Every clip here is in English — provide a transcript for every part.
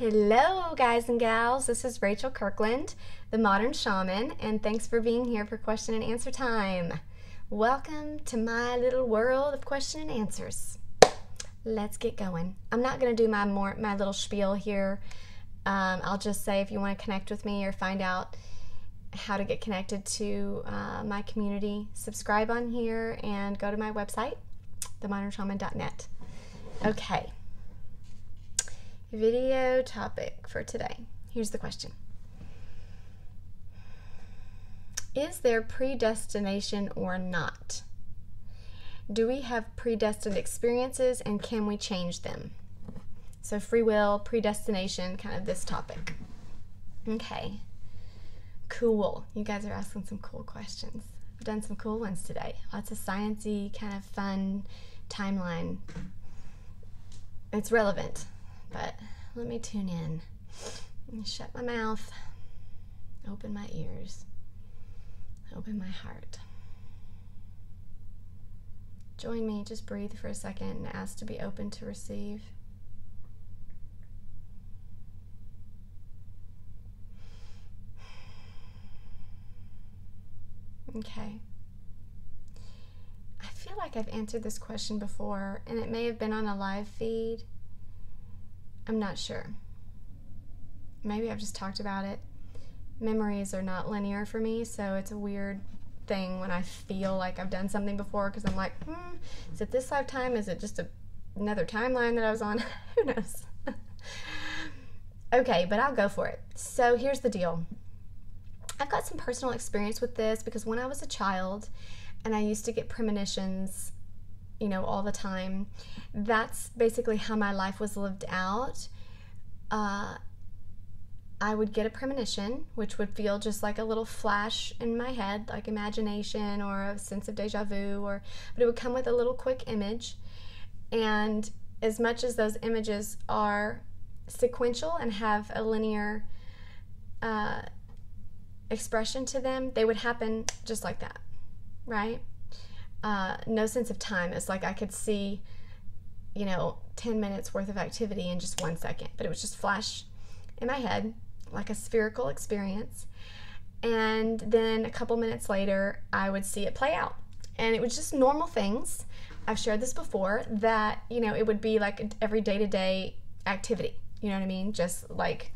Hello guys and gals, this is Rachel Kirkland, the Modern Shaman, and thanks for being here for question and answer time. Welcome to my little world of question and answers. Let's get going. I'm not going to do my little spiel here. I'll just say if you want to connect with me or find out how to get connected to my community, subscribe on here and go to my website, themodernshaman.net. Okay. Video topic for today. Here's the question. Is there predestination or not? Do we have predestined experiences and can we change them? So free will, predestination, kind of this topic. Okay. Cool. You guys are asking some cool questions. I've done some cool ones today. Lots of sciencey, kind of fun timeline. It's relevant. But let me tune in. Let me shut my mouth, open my ears, open my heart. Join me, just breathe for a second and ask to be open to receive. Okay. I feel like I've answered this question before, and it may have been on a live feed. I'm not sure. Maybe I've just talked about it. Memories are not linear for me, so it's a weird thing when I feel like I've done something before because I'm like, is it this lifetime? Is it just another timeline that I was on? Who knows? Okay, but I'll go for it. So here's the deal. I've got some personal experience with this because when I was a child and I used to get premonitions all the time. That's basically how my life was lived out. I would get a premonition, which would feel just like a little flash in my head, like imagination or a sense of deja vu, but it would come with a little quick image. And as much as those images are sequential and have a linear expression to them, they would happen just like that, right? No sense of time. It's like I could see, 10 minutes worth of activity in just 1 second, but it was just flash in my head, like a spherical experience. And then a couple minutes later, I would see it play out. And it was just normal things. I've shared this before that, it would be like every day-to-day activity. You know what I mean? Just like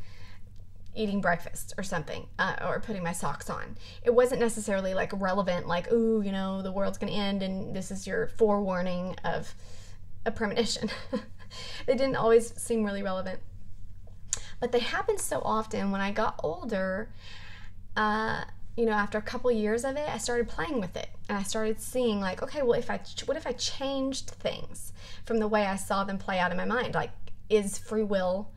eating breakfast or something, or putting my socks on. It wasn't necessarily like relevant, like, ooh, the world's gonna end and this is your forewarning of a premonition. They didn't always seem really relevant. But they happened so often when I got older, after a couple years of it, I started playing with it. And I started seeing like, okay, well, what if I changed things from the way I saw them play out in my mind? Like, is free will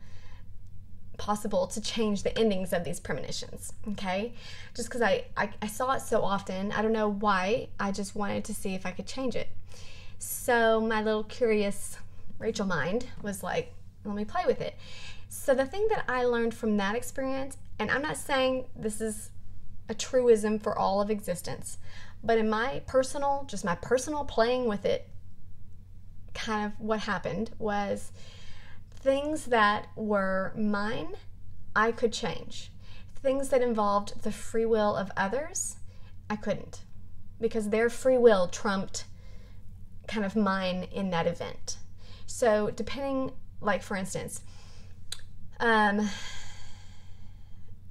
possible to change the endings of these premonitions? Okay, just because I saw it so often, I don't know why, I just wanted to see if I could change it. So my little curious Rachel mind was like, let me play with it. So the thing that I learned from that experience, and I'm not saying this is a truism for all of existence, but in my personal playing with it, kind of what happened was things that were mine, I could change. Things that involved the free will of others, I couldn't, because their free will trumped kind of mine in that event. So depending, like for instance,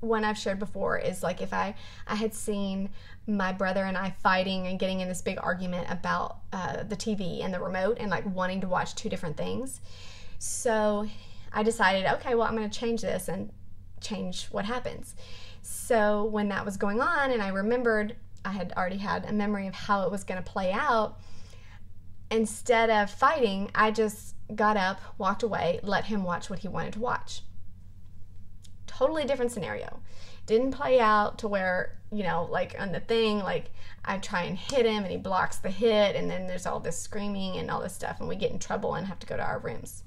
one I've shared before is like if I had seen my brother and I fighting and getting in this big argument about the TV and the remote and like wanting to watch two different things. So I decided, okay, well, I'm going to change this and change what happens. So when that was going on and I remembered I had already had a memory of how it was going to play out, instead of fighting, I just got up, walked away, let him watch what he wanted to watch. Totally different scenario. Didn't play out to where, like on the thing, like I try and hit him and he blocks the hit and then there's all this screaming and all this stuff and we get in trouble and have to go to our rooms.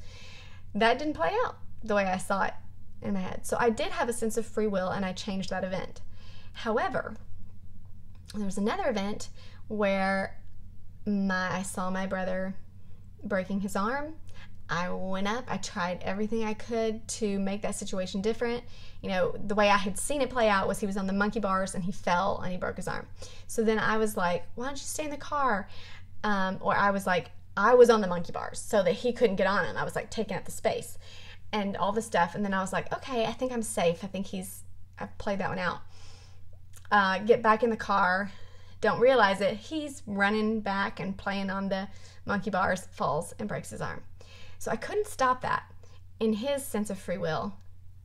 That didn't play out the way I saw it in my head. So I did have a sense of free will and I changed that event. However, there was another event where I saw my brother breaking his arm. I went up, I tried everything I could to make that situation different. You know, the way I had seen it play out was he was on the monkey bars and he fell and he broke his arm. So then I was like, why don't you stay in the car? Or I was like, I was on the monkey bars so that he couldn't get on it. I was like taking up the space and all this stuff. And then I was like, okay, I think I'm safe. I think I've played that one out. Get back in the car, don't realize it. He's running back and playing on the monkey bars, falls and breaks his arm. So I couldn't stop that. In his sense of free will,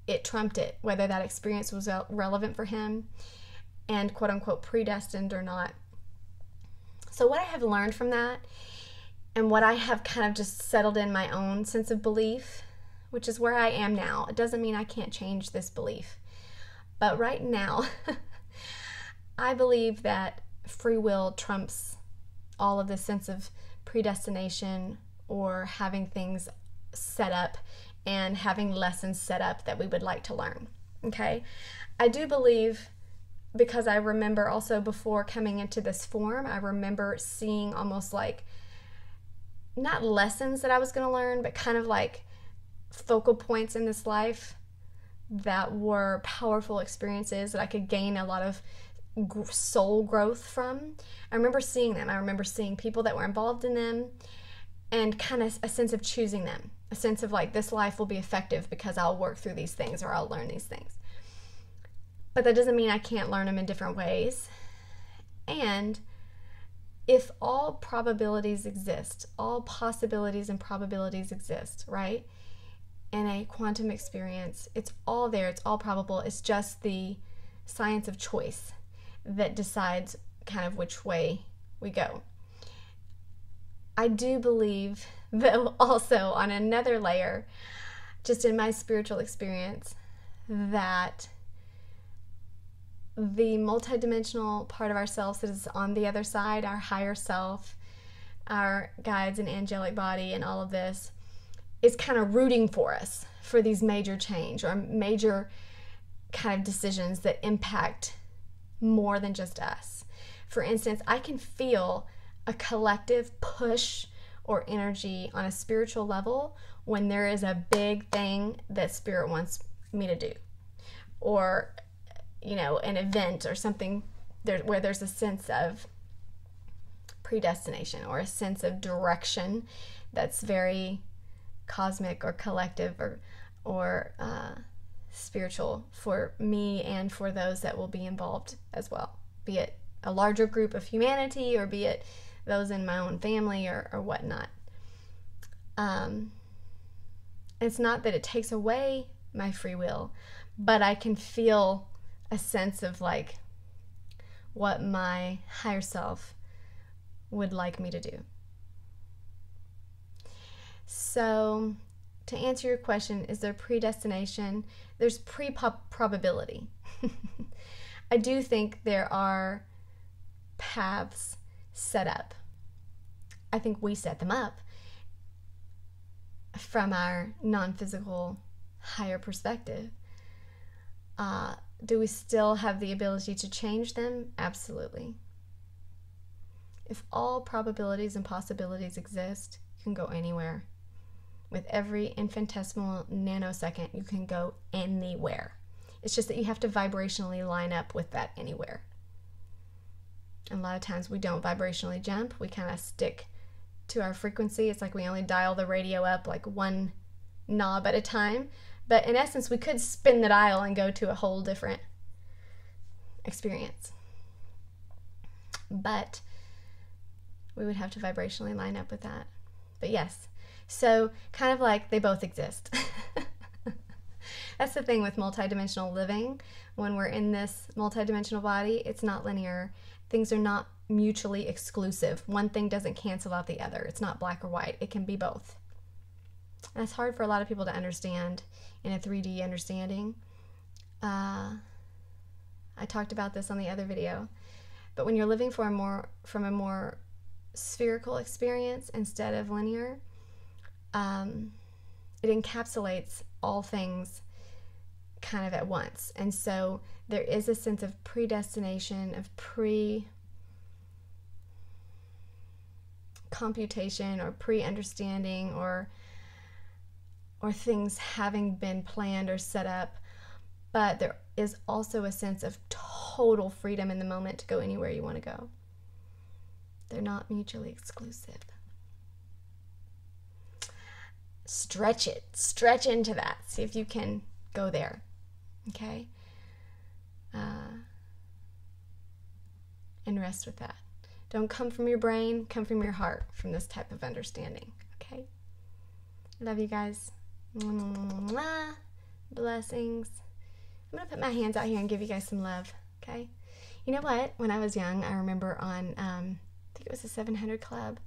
it trumped it, whether that experience was relevant for him and quote unquote predestined or not. So what I have learned from that and what I have kind of just settled in my own sense of belief, which is where I am now. It doesn't mean I can't change this belief. But right now, I believe that free will trumps all of the sense of predestination or having things set up and having lessons set up that we would like to learn. Okay? I do believe, because I remember also before coming into this form, I remember seeing almost like, not lessons that I was going to learn, but kind of like focal points in this life that were powerful experiences that I could gain a lot of soul growth from. I remember seeing them. I remember seeing people that were involved in them and kind of a sense of choosing them, a sense of like, this life will be effective because I'll work through these things or I'll learn these things. But that doesn't mean I can't learn them in different ways. And if all probabilities exist, all possibilities and probabilities exist, right? In a quantum experience, it's all there, it's all probable. It's just the science of choice that decides kind of which way we go. I do believe, though, also on another layer, just in my spiritual experience, that the multidimensional part of ourselves that is on the other side, our higher self, our guides and angelic body and all of this, is kind of rooting for us for these major change or major kind of decisions that impact more than just us. For instance, I can feel a collective push or energy on a spiritual level when there is a big thing that Spirit wants me to do, or an event or something where there's a sense of predestination or a sense of direction that's very cosmic or collective or spiritual for me and for those that will be involved as well, be it a larger group of humanity or be it those in my own family or whatnot. It's not that it takes away my free will, but I can feel a sense of like what my higher self would like me to do. So to answer your question, is there predestination? There's pre-probability. I do think there are paths set up. I think we set them up from our non-physical higher perspective. Do we still have the ability to change them? Absolutely. If all probabilities and possibilities exist, you can go anywhere. With every infinitesimal nanosecond, you can go anywhere. It's just that you have to vibrationally line up with that anywhere. And a lot of times we don't vibrationally jump. We kind of stick to our frequency. It's like we only dial the radio up like one knob at a time. But in essence, we could spin the dial and go to a whole different experience. But we would have to vibrationally line up with that. But yes, so kind of like they both exist. That's the thing with multidimensional living. When we're in this multidimensional body, it's not linear. Things are not mutually exclusive. One thing doesn't cancel out the other. It's not black or white. It can be both. And it's hard for a lot of people to understand in a 3D understanding. I talked about this on the other video. But when you're living from a more spherical experience instead of linear, it encapsulates all things kind of at once. And so there is a sense of predestination, of pre-computation or pre-understanding or or things having been planned or set up, but there is also a sense of total freedom in the moment to go anywhere you want to go. They're not mutually exclusive. Stretch it. Stretch into that. See if you can go there. Okay? And rest with that. Don't come from your brain, come from your heart, from this type of understanding. Okay? Love you guys. Mwah. Blessings. I'm going to put my hands out here and give you guys some love. Okay? You know what? When I was young, I remember on, I think it was the 700 Club,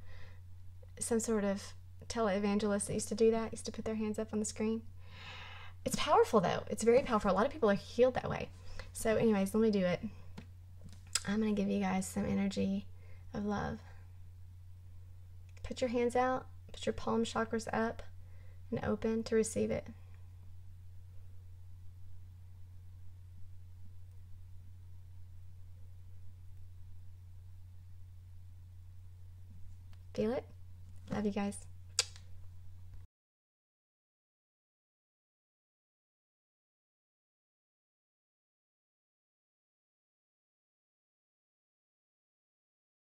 some sort of televangelist that used to do that, used to put their hands up on the screen. It's powerful, though. It's very powerful. A lot of people are healed that way. So anyways, let me do it. I'm going to give you guys some energy of love. Put your hands out. Put your palm chakras up and open to receive it. Feel it? Love you guys.